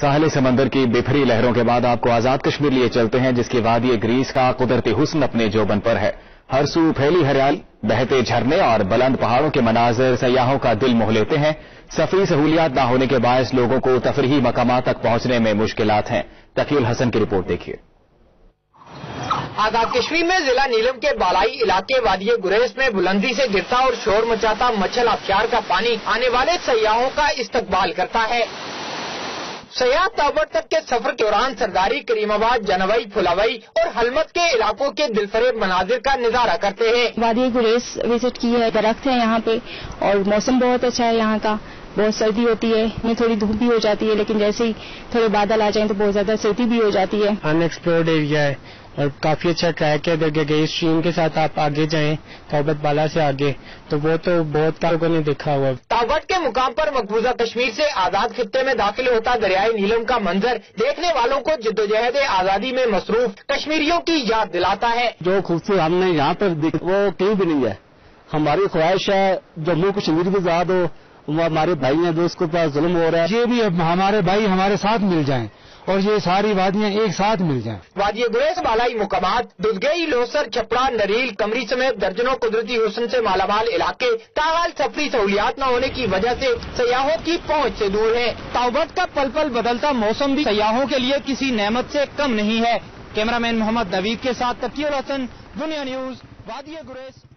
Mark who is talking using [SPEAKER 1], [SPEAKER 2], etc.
[SPEAKER 1] ساحل سمندر کی بپھری لہروں کے بعد آپ کو آزاد کشمیر لیے چلتے ہیں، جس کی وادی گریس کا قدرتی حسن اپنے جوبن پر ہے۔ ہر سو پھیلی ہریالی، بہتے جھرنے اور بلند پہاڑوں کے مناظر سیاحوں کا دل موہ لیتے ہیں۔ سفری سہولیات نہ ہونے کے باعث لوگوں کو تفریحی مقامات تک پہنچنے میں مشکلات ہیں۔ تقی الحسن کی رپورٹ دیکھیے۔
[SPEAKER 2] آزاد کشمیر میں ضلع نیلم کے بالائی علاقے وادی گریس میں بلندی سے گرتا اور شور مچاتا مچھل آبشار کا پانی آنے والے سیاحوں کا استقبال کرتا ہے۔ سیاح تابٹ تک کے سفر کے دوران سرداری، کریم آباد، جنوئی، پھلاوئی اور حلمت کے علاقوں کے دلفریب مناظر کا نظارہ کرتے ہیں۔
[SPEAKER 3] وادی گریس وزٹ کی ہے، درخت ہے یہاں پہ اور موسم بہت اچھا ہے یہاں کا۔ بہت سردی ہوتی ہے، میں تھوڑی دھوپ بھی ہو جاتی ہے، لیکن جیسے ہی تھوڑے بادل آ جائیں تو بہت زیادہ سردی بھی ہو جاتی ہے۔
[SPEAKER 4] ان ایکسپلورڈ ایریا ہے اور کافی اچھا ٹریک ہے۔ ادھر گئی اسٹریم کے ساتھ آپ آگے جائیں تابت بالا سے آگے تو وہ تو بہت لوگوں نے دیکھا ہوا۔
[SPEAKER 2] تابٹ کے مقام پر مقبوضہ کشمیر سے آزاد خطے میں داخل ہوتا دریائے نیلم کا منظر دیکھنے والوں کو جدوجہد آزادی میں مصروف کشمیریوں کی یاد دلاتا ہے۔
[SPEAKER 5] جو خوبصورت ہم نے یہاں پر وہ کہیں بھی نہیں ہے۔ ہماری خواہش ہے جموں کشمیر بھی آزاد ہو، وہ ہمارے بھائی ہیں جو اس کو پاس ظلم ہو رہا ہے،
[SPEAKER 6] یہ بھی ہمارے بھائی ہمارے ساتھ مل جائیں اور یہ ساری وادیاں ایک ساتھ مل جائیں۔
[SPEAKER 2] وادی گریس بالائی مقامات ددگئی، لوسر، چھپڑا، نریل، کمری سمیت درجنوں قدرتی حسن سے مالا مال علاقے تاحال سفری سہولیات نہ ہونے کی وجہ سے سیاحوں کی پہنچ سے دور ہیں۔ تابٹ کا پل پل بدلتا موسم بھی سیاحوں کے لیے کسی نعمت سے کم نہیں ہے۔ کیمرہ مین محمد نوید کے ساتھ تقی الحسن، دنیا نیوز، وادی گریس۔